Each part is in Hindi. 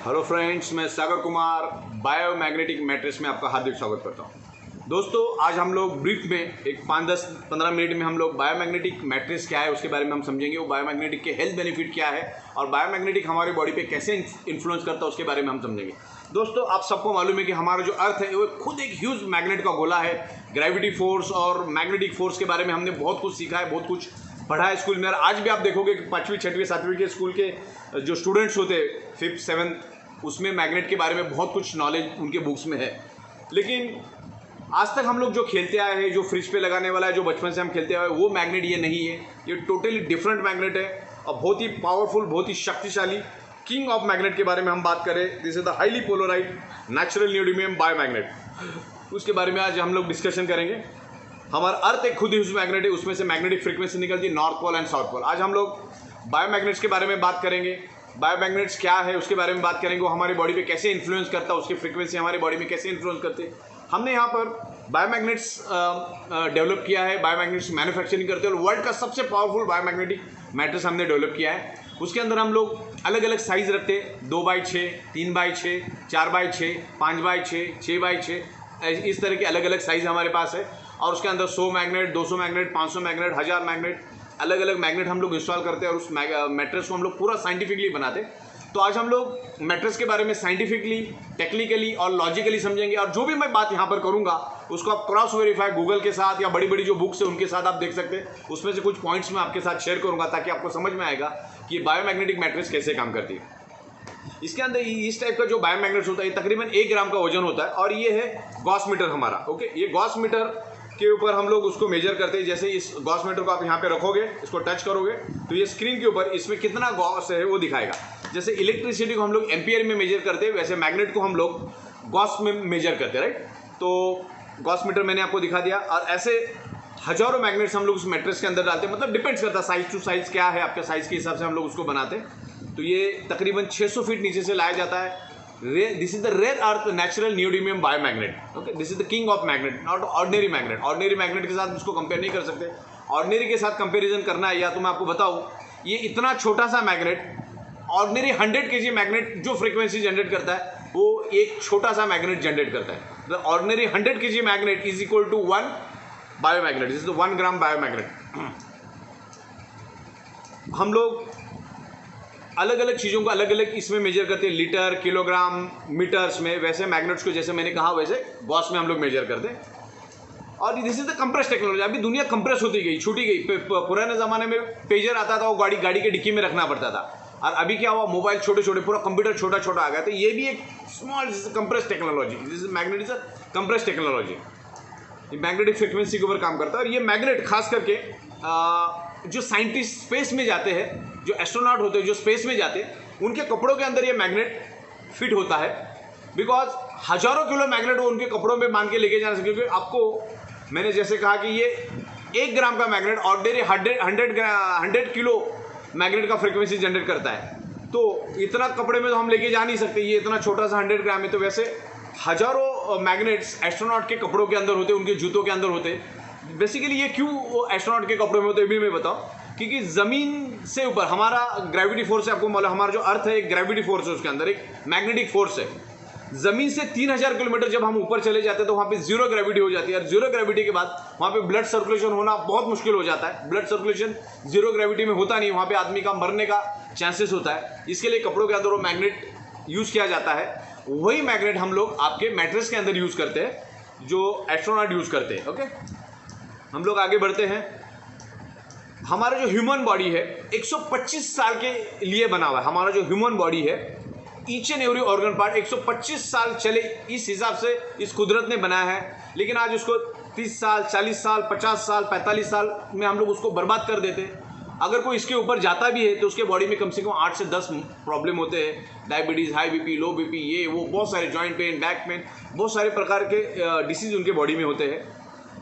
हेलो फ्रेंड्स, मैं सागर कुमार बायोमैग्नेटिक मैट्रिक्स में आपका हार्दिक स्वागत करता हूं। दोस्तों, आज हम लोग ब्रीफ में एक 5-10-15 मिनट में हम लोग बायोमैग्नेटिक मैट्रिक्स क्या है उसके बारे में हम समझेंगे। वो बायोमैग्नेटिक के हेल्थ बेनिफिट क्या है और बायोमैग्नेटिक हमारी बॉडी पे कैसे इन्फ्लुएंस करता है उसके बारे में हम समझेंगे। दोस्तों, आप सबको मालूम है कि हमारा जो अर्थ है वो खुद एक ह्यूज मैग्नेट का गोला है। ग्रेविटी फोर्स और मैग्नेटिक फोर्स के बारे में हमने बहुत कुछ सीखा है, बहुत कुछ पढ़ा है स्कूल में। और आज भी आप देखोगे कि 5वीं 6वीं 7वीं के स्कूल के जो स्टूडेंट्स होते हैं 5th 7th, उसमें मैग्नेट के बारे में बहुत कुछ नॉलेज उनके बुक्स में है। लेकिन आज तक हम लोग जो खेलते आए हैं, जो फ्रिज पे लगाने वाला है, जो बचपन से हम खेलते आए हैं, वो मैग्नेट ये नहीं है। ये टोटली डिफरेंट मैग्नेट है और बहुत ही पावरफुल, बहुत ही शक्तिशाली किंग ऑफ मैग्नेट के बारे में हम बात करें। This is the highly polarised natural neodymium biomagnet. उसके बारे में आज हम लोग डिस्कशन करेंगे। हमारा अर्थ एक खुद ही उस मैग्नेट है, उसमें से मैग्नेटिक फ्रीक्वेंसी निकलती है north pole and south pole. आज हम लोग बायोमैग्नेट्स के बारे में बात करेंगे। बायोमैग्नेट्स क्या है उसके बारे में बात करेंगे। वो हमारी बॉडी पे कैसे इन्फ्लुएंस करता है, उसकी फ्रीक्वेंसी हमारी बॉडी में कैसे इन्फ्लुएंस करती है। हमने यहाँ पर बायोमैग्नेट्स डेवलप किया है, बायोमैग्नेट्स मैन्युफैक्चरिंग करते हैं और वर्ल्ड का सबसे पावरफुल बायोमैग्नेटिक मैट्रिक्स हमने डेवलप किया है। उसके अंदर हम लोग अलग अलग साइज रखते हैं, 2x6, 3x6, 4x6, 5x6, 6x6, इस तरह के अलग अलग साइज हमारे पास है। और उसके अंदर 100 मैग्नेट, 200 मैग्नेट, 500 मैग्नेट, 1000 मैग्नेट, अलग अलग मैग्नेट हम लोग इंस्टॉल करते हैं और उस मैट्रिक्स को हम लोग पूरा साइंटिफिकली बनाते हैं। तो आज हम लोग मैट्रिक्स के बारे में साइंटिफिकली, टेक्निकली और लॉजिकली समझेंगे। और जो भी मैं बात यहाँ पर करूँगा उसको आप क्रॉस वेरीफाई गूगल के साथ या बड़ी बड़ी जो बुक्स है उनके साथ आप देख सकते हैं। उसमें से कुछ पॉइंट्स मैं आपके साथ शेयर करूँगा ताकि आपको समझ में आएगा कि बायोमैग्नेटिक मैट्रिक्स कैसे काम करती है। इसके अंदर इस टाइप का जो बायोमैग्नेट्स होता है तकरीबन 1 ग्राम का वजन होता है और ये है गॉस मीटर हमारा। ओके, ये गॉस मीटर के ऊपर हम लोग उसको मेजर करते हैं। जैसे इस गॉस मीटर को आप यहाँ पे रखोगे, इसको टच करोगे तो ये स्क्रीन के ऊपर इसमें कितना गॉस है वो दिखाएगा। जैसे इलेक्ट्रिसिटी को हम लोग एम्पियर में मेजर करते हैं, वैसे मैग्नेट को हम लोग गॉस में मेजर करते हैं, राइट। तो गॉस मीटर मैंने आपको दिखा दिया और ऐसे हजारों मैग्नेट्स हम लोग उस मैट्रिक्स के अंदर डालते हैं। मतलब डिपेंड्स करता है साइज टू साइज क्या है, आपके साइज के हिसाब से हम लोग उसको बनाते हैं। तो ये तकरीबन 600 फीट नीचे से लाया जाता है। This is the rare earth natural neodymium biomagnet. Okay, this is the king of magnet, not ordinary magnet. Ordinary magnet के साथ इसको कंपेयर नहीं कर सकते। ऑर्डिनरी के साथ कंपेरिजन करना है या तो मैं आपको बताऊं, ये इतना छोटा सा मैग्नेट, ऑर्डिनरी 100 kg मैग्नेट जो फ्रीक्वेंसी जनरेट करता है वो एक छोटा सा मैग्नेट जनरेट करता है। The ordinary 100 kg magnet is equal to 1 biomagnet. This is the 1 gram biomagnet. हम लोग अलग अलग चीज़ों को अलग अलग इसमें मेजर करते हैं, लीटर, किलोग्राम, मीटर्स में। वैसे मैग्नेट्स को जैसे मैंने कहा वैसे गॉस में हम लोग मेजर करते हैं। और this is the compress technology. अभी दुनिया कंप्रेस होती गई, छूटी गई। पुराने ज़माने में पेजर आता था, वो गाड़ी के डिक्की में रखना पड़ता था। और अभी क्या हुआ, मोबाइल छोटे छोटे, पूरा कंप्यूटर छोटा छोटा आ गया। तो ये भी एक small compress technology. This is magnet is a compress technology. ये मैग्नेटिक फ्रिक्वेंसी के ऊपर काम करता है। और ये मैग्नेट खास करके जो साइंटिस्ट स्पेस में जाते हैं, जो एस्ट्रोनॉट होते हैं जो स्पेस में जाते हैं, उनके कपड़ों के अंदर ये मैग्नेट फिट होता है। बिकॉज हजारों किलो मैग्नेट वो उनके कपड़ों में बांध के लेके जाना सकते। क्योंकि आपको मैंने जैसे कहा कि ये 1 ग्राम का मैग्नेट ऑर्डिनरी 100 किलो मैग्नेट का फ्रिक्वेंसी जनरेट करता है। तो इतना कपड़े में तो हम लेके जा नहीं सकते, ये इतना छोटा सा 100 ग्राम है। तो वैसे हजारों मैग्नेट्स एस्ट्रोनॉट के कपड़ों के अंदर होते, उनके जूतों के अंदर होते। बेसिकली ये क्यों एस्ट्रोनॉट के कपड़ों में होते भी मैं बताऊं, क्योंकि ज़मीन से ऊपर हमारा ग्रेविटी फोर्स है। आपको मालूम, हमारा जो अर्थ है एक ग्रेविटी फोर्स है, उसके अंदर एक मैग्नेटिक फोर्स है। ज़मीन से 3000 किलोमीटर जब हम ऊपर चले जाते हैं तो वहाँ पे जीरो ग्रेविटी हो जाती है। और जीरो ग्रेविटी के बाद वहाँ पे ब्लड सर्कुलेशन होना बहुत मुश्किल हो जाता है। ब्लड सर्कुलेशन जीरो ग्रेविटी में होता नहीं, वहाँ पे आदमी का मरने का चांसेस होता है। इसके लिए कपड़ों के अंदर वो मैग्नेट यूज़ किया जाता है। वही मैग्नेट हम लोग आपके मैट्रिक्स के अंदर यूज़ करते हैं, जो एस्ट्रोनॉट यूज़ करते हैं। ओके, हम लोग आगे बढ़ते हैं। हमारा जो ह्यूमन बॉडी है 125 साल के लिए बना हुआ है। हमारा जो ह्यूमन बॉडी है, each and every organ part 125 साल चले, इस हिसाब से इस कुदरत ने बनाया है। लेकिन आज उसको 30 साल, 40 साल, 50 साल, 45 साल में हम लोग उसको बर्बाद कर देते हैं। अगर कोई इसके ऊपर जाता भी है तो उसके बॉडी में कम से कम 8 से 10 प्रॉब्लम होते हैं। डायबिटीज़, हाई बीपी, लो बीपी, ये वो बहुत सारे, जॉइंट पेन, बैक पेन, बहुत सारे प्रकार के डिसीज़ उनके बॉडी में होते हैं।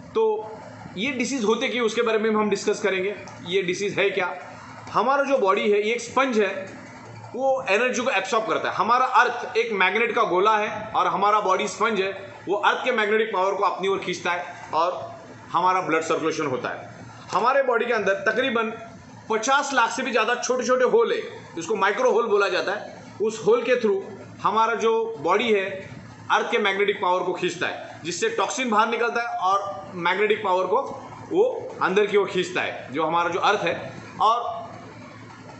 तो ये डिसीज़ होते कि उसके बारे में हम डिस्कस करेंगे। ये डिसीज़ है क्या। हमारा जो बॉडी है ये एक स्पंज है, वो एनर्जी को एब्सॉर्ब करता है। हमारा अर्थ एक मैग्नेट का गोला है और हमारा बॉडी स्पंज है, वो अर्थ के मैग्नेटिक पावर को अपनी ओर खींचता है और हमारा ब्लड सर्कुलेशन होता है। हमारे बॉडी के अंदर तकरीबन 50 लाख से भी ज़्यादा छोटे छोटे होल है, जिसको माइक्रो होल बोला जाता है। उस होल के थ्रू हमारा जो बॉडी है अर्थ के मैग्नेटिक पावर को खींचता है, जिससे टॉक्सिन बाहर निकलता है और मैग्नेटिक पावर को वो अंदर की ओर खींचता है, जो हमारा जो अर्थ है। और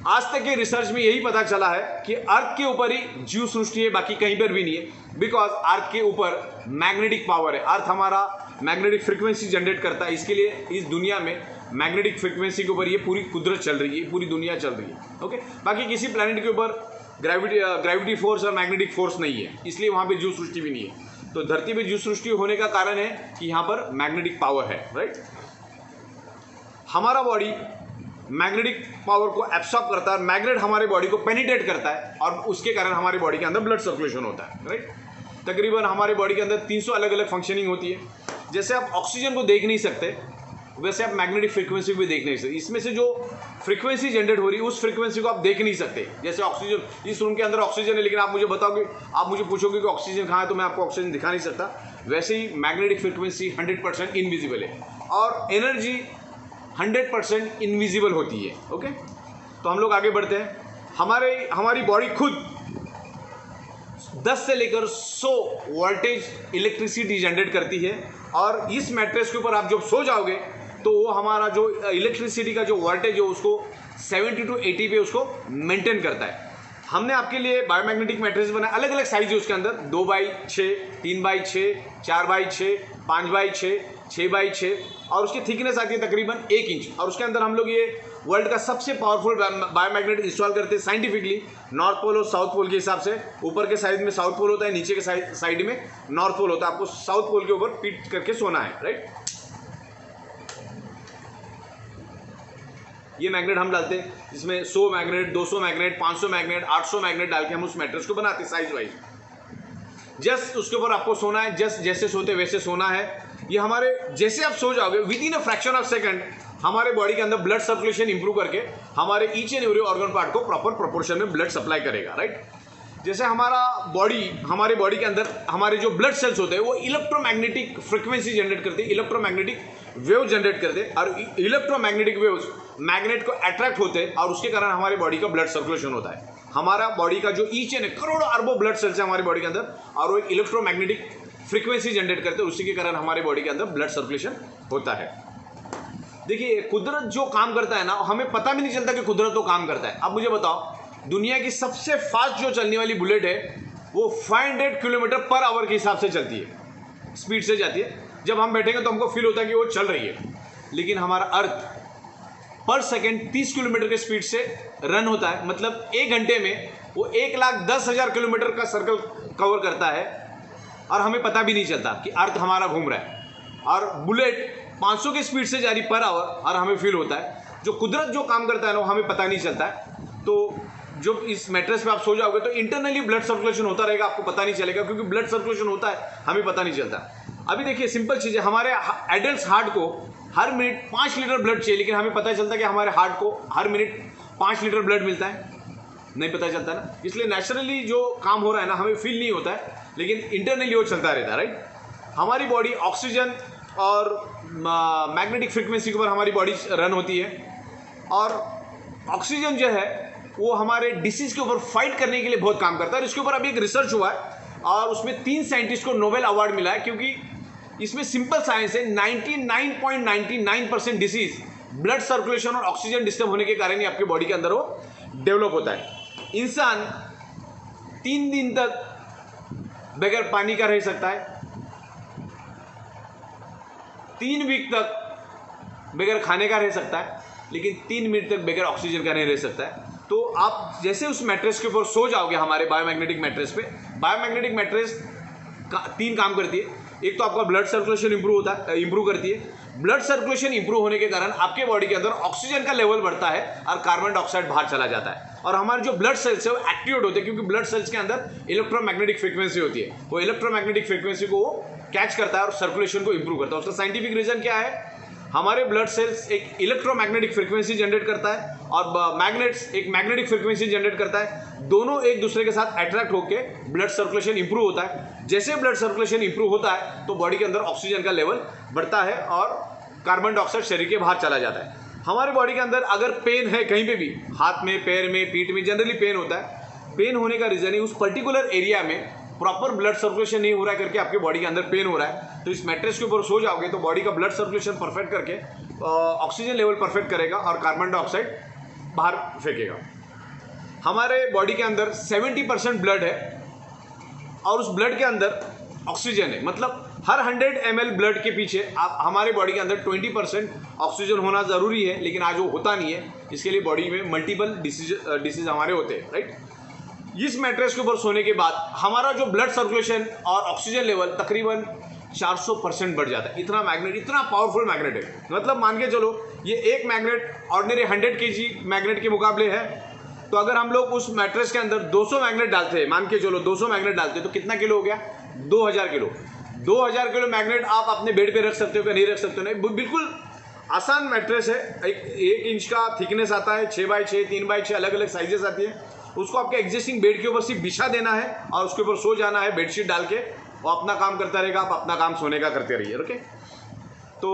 आज तक के रिसर्च में यही पता चला है कि अर्थ के ऊपर ही जीव सृष्टि है, बाकी कहीं पर भी नहीं है, बिकॉज अर्थ के ऊपर मैग्नेटिक पावर है। अर्थ हमारा मैग्नेटिक फ्रीक्वेंसी जनरेट करता है, इसके लिए इस दुनिया में मैग्नेटिक फ्रीक्वेंसी के ऊपर ये पूरी कुदरत चल रही है, पूरी दुनिया चल रही है। ओके, बाकी किसी प्लैनेट के ऊपर ग्रेविटी फोर्स और मैग्नेटिक फोर्स नहीं है, इसलिए वहाँ पे जीव सृष्टि भी नहीं है। तो धरती पे जीव सृष्टि होने का कारण है कि यहाँ पर मैग्नेटिक पावर है, राइट। हमारा बॉडी मैग्नेटिक पावर को एब्सॉर्ब करता है, मैग्नेट हमारे बॉडी को पेनिट्रेट करता है और उसके कारण हमारे बॉडी के अंदर ब्लड सर्कुलेशन होता है, राइट। तकरीबन हमारे बॉडी के अंदर 300 अलग अलग फंक्शनिंग होती है। जैसे आप ऑक्सीजन को देख नहीं सकते, वैसे आप मैग्नेटिक फ्रीक्वेंसी भी देख नहीं सकते। इसमें से जो फ्रीक्वेंसी जनरेट हो रही है उस फ्रीक्वेंसी को आप देख नहीं सकते। जैसे ऑक्सीजन, इस रूम के अंदर ऑक्सीजन है, लेकिन आप मुझे बताओगे, आप मुझे पूछोगे कि ऑक्सीजन कहाँ है, तो मैं आपको ऑक्सीजन दिखा नहीं सकता। वैसे ही मैग्नेटिक फ्रीक्वेंसी 100% इनविजिबल है और एनर्जी 100% इनविजिबल होती है। ओके, तो हम लोग आगे बढ़ते हैं। हमारी बॉडी खुद 10 से लेकर 100 वोल्टेज इलेक्ट्रिसिटी जनरेट करती है और इस मैट्रेस के ऊपर आप जब सो जाओगे तो वो हमारा जो इलेक्ट्रिसिटी का जो वोल्टेज है उसको 70 to 80 पे उसको मेंटेन करता है। हमने आपके लिए बायोमैग्नेटिक मैट्रेस बनाए, अलग अलग साइज है उसके अंदर, 2x6, 3x6, 4x6, 5x6, 6x6 और उसकी थिकनेस आती है तकरीबन 1 इंच। और उसके अंदर हम लोग ये वर्ल्ड का सबसे पावरफुल बायोमैग्नेट इंस्टॉल करते हैं साइंटिफिकली, नॉर्थ पोल और साउथ पोल के हिसाब से। ऊपर के साइड में साउथ पोल होता है, नीचे के साइड में नॉर्थ पोल होता है। आपको साउथ पोल के ऊपर पीट करके सोना है, राइट। ये मैग्नेट हम डालते हैं, जिसमें 100 मैग्नेट, 200 मैग्नेट, 500 मैग्नेट, 800 मैग्नेट डाल के हम उस मैट्रेस को बनाते हैं साइज वाइज। जस्ट उसके ऊपर आपको सोना है, जस्ट जैसे सोते वैसे सोना है। ये हमारे जैसे आप सो जाओगे with in a fraction of second हमारे बॉडी के अंदर ब्लड सर्कुलेशन इंप्रूव करके हमारे each and every organ part को प्रॉपर प्रोपोर्शन में ब्लड सप्लाई करेगा, राइट। जैसे हमारे बॉडी के अंदर हमारे जो ब्लड सेल्स होते हैं वो इलेक्ट्रोमैग्नेटिक फ्रीक्वेंसी जनरेट करते हैं, इलेक्ट्रोमैग्नेटिक वेव जनरेट करते हैं और इलेक्ट्रोमैग्नेटिक वेव्स मैग्नेट को अट्रैक्ट होते हैं और उसके कारण हमारे बॉडी का ब्लड सर्कुलेशन होता है। हमारा बॉडी का जो ईच एंड करोड़ों अरबों ब्लड सेल्स है हमारे बॉडी के अंदर और वो एक इलेक्ट्रोमैग्नेटिक फ्रीक्वेंसी जनरेट करते हैं, उसी के कारण हमारे बॉडी के अंदर ब्लड सर्कुलेशन होता है। देखिए, कुदरत जो काम करता है ना, हमें पता भी नहीं चलता कि कुदरत तो काम करता है। अब मुझे बताओ, दुनिया की सबसे फास्ट जो चलने वाली बुलेट है वो 500 किलोमीटर पर आवर के हिसाब से चलती है, स्पीड से जाती है। जब हम बैठेंगे तो हमको फील होता है कि वो चल रही है, लेकिन हमारा अर्थ पर सेकेंड 30 किलोमीटर के स्पीड से रन होता है। मतलब 1 घंटे में वो 1,10,000 किलोमीटर का सर्कल कवर करता है और हमें पता भी नहीं चलता कि अर्थ हमारा घूम रहा है। और बुलेट 500 की स्पीड से जा रही पर आवर और हमें फील होता है। जो कुदरत जो काम करता है ना, हमें पता नहीं चलता है। तो जब इस मैट्रेस पे आप सो जाओगे तो इंटरनली ब्लड सर्कुलेशन होता रहेगा, आपको पता नहीं चलेगा, क्योंकि ब्लड सर्कुलेशन होता है, हमें पता नहीं चलता। अभी देखिए, सिंपल चीज़ है, हमारे एडल्ट हार्ट को हर मिनट 5 लीटर ब्लड चाहिए, लेकिन हमें पता चलता है कि हमारे हार्ट को हर मिनट 5 लीटर ब्लड मिलता है, नहीं पता चलता ना। इसलिए नेचुरली जो काम हो रहा है ना, हमें फील नहीं होता है, लेकिन इंटरनली वो चलता रहता है, राइट। हमारी बॉडी ऑक्सीजन और मैग्नेटिक फ्रीक्वेंसी के ऊपर हमारी बॉडी रन होती है और ऑक्सीजन जो है वो हमारे डिसीज के ऊपर फाइट करने के लिए बहुत काम करता है। और इसके ऊपर अभी एक रिसर्च हुआ है और उसमें 3 साइंटिस्ट को नोबेल अवार्ड मिला है, क्योंकि इसमें सिंपल साइंस है, 99.99% डिसीज ब्लड सर्कुलेशन और ऑक्सीजन डिस्टर्ब होने के कारण ही आपके बॉडी के अंदर वो डेवलप होता है। इंसान 3 दिन तक बगैर पानी का रह सकता है, 3 वीक तक बगैर खाने का रह सकता है, लेकिन 3 मिनट तक बगैर ऑक्सीजन का नहीं रह सकता है। तो आप जैसे उस मैट्रेस के ऊपर सो जाओगे, हमारे बायोमैग्नेटिक मैट्रेस पे, बायोमैग्नेटिक मैट्रेस का 3 काम करती है। एक तो आपका ब्लड सर्कुलेशन इंप्रूव करती है। ब्लड सर्कुलेशन इंप्रूव होने के कारण आपके बॉडी के अंदर ऑक्सीजन का लेवल बढ़ता है और कार्बन डाइऑक्साइड बाहर चला जाता है और हमारे जो ब्लड सेल्स है वो एक्टिवेट होते हैं, क्योंकि ब्लड सेल्स के अंदर इलेक्ट्रोमैग्नेटिक फ्रीक्वेंसी होती है। वो इलेक्ट्रोमैग्नेटिक फ्रीक्वेंसी को वो कैच करता है और सर्कुलेशन को इंप्रूव करता है। उसका साइंटिफिक रीजन क्या है? हमारे ब्लड सेल्स एक इलेक्ट्रोमैग्नेटिक फ्रीक्वेंसी जनरेट करता है और मैग्नेट्स एक मैग्नेटिक फ्रीक्वेंसी जनरेट करता है। दोनों एक दूसरे के साथ अट्रैक्ट होकर ब्लड सर्कुलेशन इंप्रूव होता है। जैसे ब्लड सर्कुलेशन इंप्रूव होता है तो बॉडी के अंदर ऑक्सीजन का लेवल बढ़ता है और कार्बन डाइऑक्साइड शरीर के बाहर चला जाता है। हमारे बॉडी के अंदर अगर पेन है कहीं पे भी, हाथ में, पैर में, पीठ में जनरली पेन होता है, पेन होने का रीज़न है उस पर्टिकुलर एरिया में प्रॉपर ब्लड सर्कुलेशन नहीं हो रहा है करके आपके बॉडी के अंदर पेन हो रहा है। तो इस मैट्रेस के ऊपर सो जाओगे तो बॉडी का ब्लड सर्कुलेशन परफेक्ट करके ऑक्सीजन लेवल परफेक्ट करेगा और कार्बन डाइऑक्साइड बाहर फेंकेगा। हमारे बॉडी के अंदर 70% ब्लड है और उस ब्लड के अंदर ऑक्सीजन है। मतलब हर 100 ml ब्लड के पीछे आप हमारे बॉडी के अंदर 20% ऑक्सीजन होना ज़रूरी है, लेकिन आज वो होता नहीं है। इसके लिए बॉडी में मल्टीपल डिसीज हमारे होते हैं, राइट। इस मैट्रेस के ऊपर सोने के बाद हमारा जो ब्लड सर्कुलेशन और ऑक्सीजन लेवल तकरीबन 400% बढ़ जाता है। इतना मैग्नेट, इतना पावरफुल मैग्नेट है। मतलब मान के चलो ये एक मैग्नेट ऑर्डिनरी 100 kg मैग्नेट के मुकाबले है। तो अगर हम लोग उस मैट्रेस के अंदर 200 मैग्नेट डालते हैं, मान के चलो 200 मैग्नेट डालते हैं, तो कितना किलो हो गया? 2000 किलो। 2000 किलो मैग्नेट आप अपने बेड पे रख सकते हो क्या? नहीं रख सकते हो। नहीं, बिल्कुल आसान मैट्रेस है। 1 इंच का थिकनेस आता है, 6x6, 3x6 अलग अलग साइजेस आती है। उसको आपके एग्जिस्टिंग बेड के ऊपर सिर्फ बिछा देना है और उसके ऊपर सो जाना है बेडशीट डाल के, वो अपना काम करता रहेगा। आप अपना काम सोने का करते रहिए, ओके। तो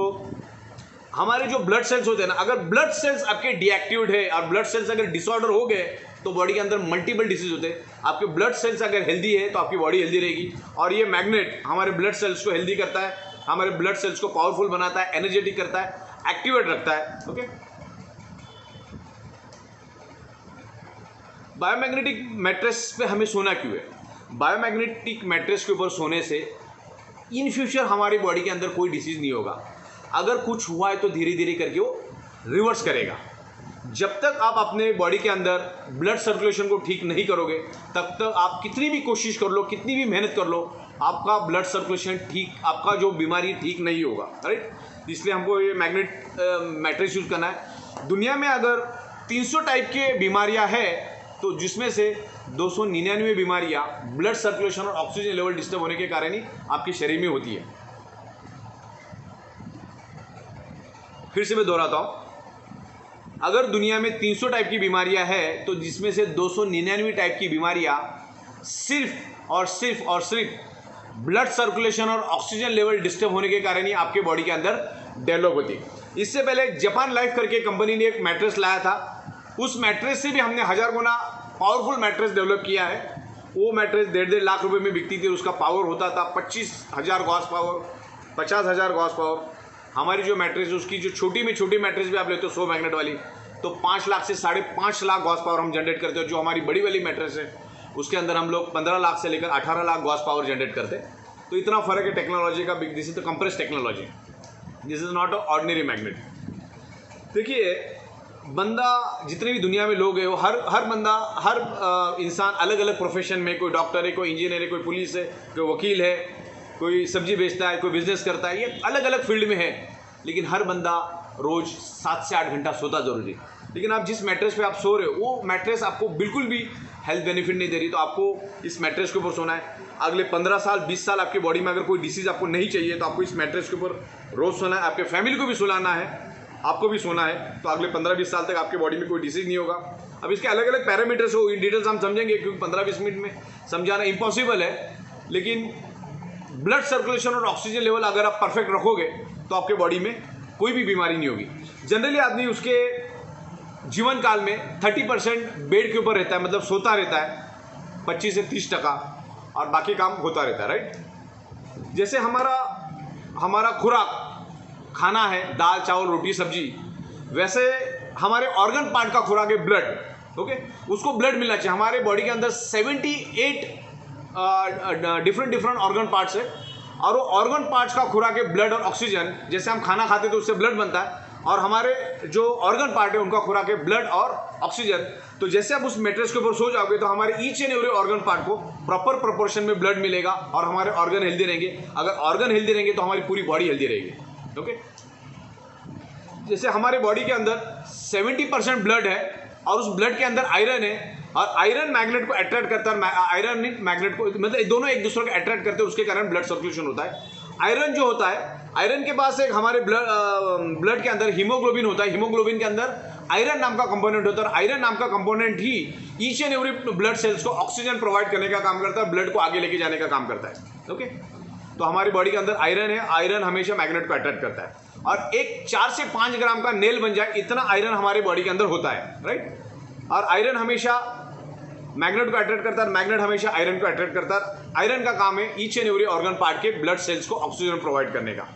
हमारे जो ब्लड सेल्स होते हैं ना, अगर ब्लड सेल्स आपके डीएक्टिवेट है और ब्लड सेल्स अगर डिसऑर्डर हो गए तो बॉडी के अंदर मल्टीपल डिसीज होते हैं। आपके ब्लड सेल्स अगर हेल्दी है तो आपकी बॉडी हेल्दी रहेगी। और ये मैग्नेट हमारे ब्लड सेल्स को हेल्दी करता है, हमारे ब्लड सेल्स को पावरफुल बनाता है, एनर्जेटिक करता है, एक्टिवेट रखता है, ओके। बायोमैग्नेटिक मैट्रेस पे हमें सोना क्यों है? बायोमैग्नेटिक मैट्रेस के ऊपर सोने से इन फ्यूचर हमारी बॉडी के अंदर कोई डिसीज नहीं होगा। अगर कुछ हुआ है तो धीरे धीरे करके वो रिवर्स करेगा। जब तक आप अपने बॉडी के अंदर ब्लड सर्कुलेशन को ठीक नहीं करोगे तब तक आप कितनी भी कोशिश कर लो, कितनी भी मेहनत कर लो, आपका ब्लड सर्कुलेशन ठीक, आपका जो बीमारी ठीक नहीं होगा, राइट। इसलिए हमको ये मैट्रेस यूज़ करना है। दुनिया में अगर 300 टाइप के बीमारियां हैं तो जिसमें से 299 बीमारियां ब्लड सर्कुलेशन और ऑक्सीजन लेवल डिस्टर्ब होने के कारण ही आपके शरीर में होती है। फिर से मैं दोहराता हूं, अगर दुनिया में 300 टाइप की बीमारियां हैं तो जिसमें से 299 टाइप की बीमारियां सिर्फ और सिर्फ ब्लड सर्कुलेशन और ऑक्सीजन लेवल डिस्टर्ब होने के कारण ही आपके बॉडी के अंदर डेवलप होती है। इससे पहले जापान लाइफ करके कंपनी ने एक मैट्रेस लाया था। उस मैट्रेस से भी हमने 1000 गुना पावरफुल मैट्रेस डेवलप किया है। वो मैट्रेस 1.5 लाख रुपए में बिकती थी। उसका पावर होता था 25,000 गॉस पावर, 50,000 गॉस पावर। हमारी जो मैट्रेस, उसकी जो छोटी में छोटी मैट्रेस भी आप लेते हो 100 मैग्नेट वाली, तो 5 लाख से 5.5 लाख गॉस पावर हम जनरेट करते हो। जो हमारी बड़ी वाली मैट्रेस है उसके अंदर हम लोग 15 लाख से लेकर 18 लाख गॉस पावर जनरेट करते हैं। तो इतना फर्क है टेक्नोलॉजी का। This is the compress technology, this is not a ordinary magnet. देखिए, बंदा जितने भी दुनिया में लोग हैं वो हर बंदा, हर इंसान अलग अलग प्रोफेशन में, कोई डॉक्टर है, कोई इंजीनियर है, कोई पुलिस है, कोई वकील है, कोई सब्जी बेचता है, कोई बिजनेस करता है, ये अलग अलग फील्ड में है। लेकिन हर बंदा रोज़ 7 से 8 घंटा सोता जरूरी है। लेकिन आप जिस मैट्रेस पे आप सो रहे हो वो मैट्रेस आपको बिल्कुल भी हेल्थ बेनिफिट नहीं दे रही। तो आपको इस मैट्रेस के ऊपर सोना है। अगले 15 साल 20 साल आपकी बॉडी में अगर कोई डिसीज़ आपको नहीं चाहिए तो आपको इस मैट्रेस के ऊपर रोज़ सोना है। आपके फैमिली को भी सुलाना है, आपको भी सोना है। तो अगले 15-20 साल तक आपकी बॉडी में कोई डिसीज़ नहीं होगा। अब इसके अलग अलग पैरामीटर्स हो, इन डिटेल्स हम समझेंगे क्योंकि 15-20 मिनट में समझाना इम्पॉसिबल है। लेकिन ब्लड सर्कुलेशन और ऑक्सीजन लेवल अगर आप परफेक्ट रखोगे तो आपके बॉडी में कोई भी बीमारी नहीं होगी। जनरली आदमी उसके जीवन काल में 30% बेड के ऊपर रहता है, मतलब सोता रहता है 25 से 30%, और बाकी काम होता रहता है, राइट। जैसे हमारा खुराक खाना है दाल चावल रोटी सब्जी, वैसे हमारे ऑर्गन पार्ट का खुराक है ब्लड, ओके। उसको ब्लड मिलना चाहिए। हमारे बॉडी के अंदर 78 डिफरेंट ऑर्गन पार्ट्स है और वो ऑर्गन पार्ट्स का खुराक है ब्लड और ऑक्सीजन। जैसे हम खाना खाते तो उससे ब्लड बनता है और हमारे जो ऑर्गन पार्ट है उनका खुराक है ब्लड और ऑक्सीजन। तो जैसे आप उस मैट्रेस के ऊपर सो जाओगे तो हमारे each and every organ part को प्रॉपर प्रोपोर्शन में ब्लड मिलेगा और हमारे ऑर्गन हेल्दी रहेंगे। अगर ऑर्गन हेल्दी रहेंगे तो हमारी पूरी बॉडी हेल्दी रहेगी, ओके। जैसे हमारे बॉडी के अंदर 70% ब्लड है और उस ब्लड के अंदर आयरन है और आयरन मैग्नेट को अट्रैक्ट करता है, आयरन मैग्नेट को, मतलब दोनों एक दूसरे को अट्रैक्ट करते हैं, उसके कारण ब्लड सर्कुलेशन होता है। आयरन जो होता है, आयरन के पास एक हमारे ब्लड के अंदर हीमोग्लोबिन होता है। हीमोग्लोबिन के अंदर आयरन नाम का कंपोनेंट होता है और आयरन नाम का component he each and every blood cells को ऑक्सीजन प्रोवाइड करने का काम करता है, ब्लड को आगे लेके जाने का काम करता है, ओके। तो हमारी बॉडी के अंदर आयरन है, आयरन हमेशा मैग्नेट को अट्रैक्ट करता है और एक 4 से 5 ग्राम का नेल बन जाए इतना आयरन हमारे बॉडी के अंदर होता है, राइट। और आयरन हमेशा मैग्नेट को अट्रैक्ट करता है, मैग्नेट हमेशा आयरन को अट्रैक्ट करता है। आयरन का काम है each and every organ part के ब्लड सेल्स को ऑक्सीजन प्रोवाइड करने का।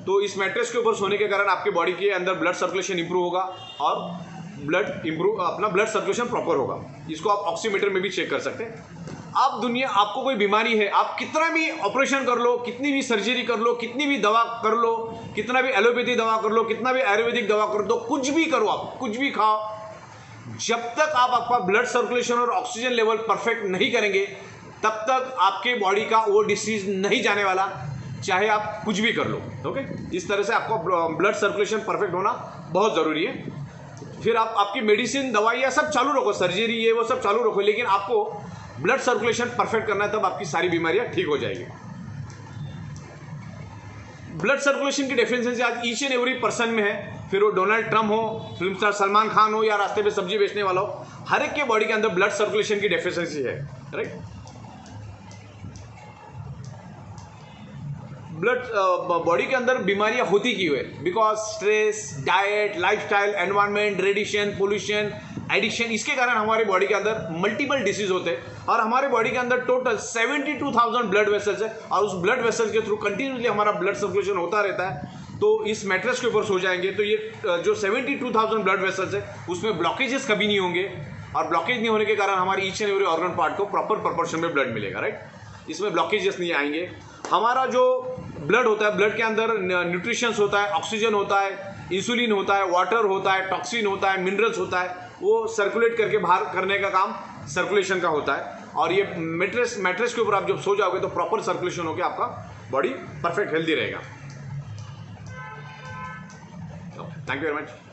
तो इस मैट्रेस के ऊपर सोने के कारण आपके बॉडी के अंदर ब्लड सर्कुलेशन इंप्रूव होगा और अपना ब्लड सर्कुलेशन प्रॉपर होगा। इसको आप ऑक्सीमीटर में भी चेक कर सकते हैं। आपको कोई बीमारी है, आप कितना भी ऑपरेशन कर लो, कितनी भी सर्जरी कर लो, कितनी भी दवा कर लो, कितना भी एलोपैथी दवा कर लो, कितना भी आयुर्वेदिक दवा कर दो, कुछ भी करो, आप कुछ भी खाओ, जब तक आप आपका ब्लड सर्कुलेशन और ऑक्सीजन लेवल परफेक्ट नहीं करेंगे तब तक आपके बॉडी का वो डिसीज नहीं जाने वाला, चाहे आप कुछ भी कर लो। ओके, इस तरह से आपको ब्लड सर्कुलेशन परफेक्ट होना बहुत ज़रूरी है। फिर आप आपकी मेडिसिन दवाइयाँ सब चालू रखो, सर्जरी ये वो सब चालू रखो, लेकिन आपको ब्लड सर्कुलेशन परफेक्ट करना है, तब आपकी सारी बीमारियाँ ठीक हो जाएगी। ब्लड सर्कुलेशन की डेफिशिएंसी आज ईच एंड एवरी पर्सन में है, फिर वो डोनाल्ड ट्रम्प हो, फिल्म स्टार सलमान खान हो, या रास्ते पे सब्जी बेचने वाला हो, हर एक के बॉडी के अंदर ब्लड सर्कुलेशन की डेफिशिएंसी है। राइट, ब्लड बॉडी के अंदर बीमारियां होती क्यों है? Because stress, diet, lifestyle, environment, radiation, pollution, addiction, इसके कारण हमारे बॉडी के अंदर मल्टीपल डिसीज होते हैं। और हमारे बॉडी के अंदर टोटल 72,000 ब्लड वेसल्स है, और उस ब्लड वेसल्स के थ्रू कंटिन्यूसली हमारा ब्लड सर्कुलेशन होता रहता है। तो इस मैट्रेस के ऊपर सो जाएंगे तो ये जो 72,000 ब्लड वेसल्स है उसमें ब्लॉकेजेस कभी नहीं होंगे, और ब्लॉकेज नहीं होने के कारण हमारे each and every organ part को प्रॉपर प्रोपोर्शन में ब्लड मिलेगा। राइट, इसमें ब्लॉकेजेस नहीं आएंगे। हमारा जो ब्लड होता है, ब्लड के अंदर न्यूट्रिशंस होता है, ऑक्सीजन होता है, इंसुलिन होता है, वाटर होता है, टॉक्सिन होता है, मिनरल्स होता है, वो सर्कुलेट करके बाहर करने का काम सर्कुलेशन का होता है। और ये मैट्रेस के ऊपर आप जब सो जाओगे तो प्रॉपर सर्कुलेशन होकर आपका बॉडी परफेक्ट हेल्दी रहेगा। Thank you very much.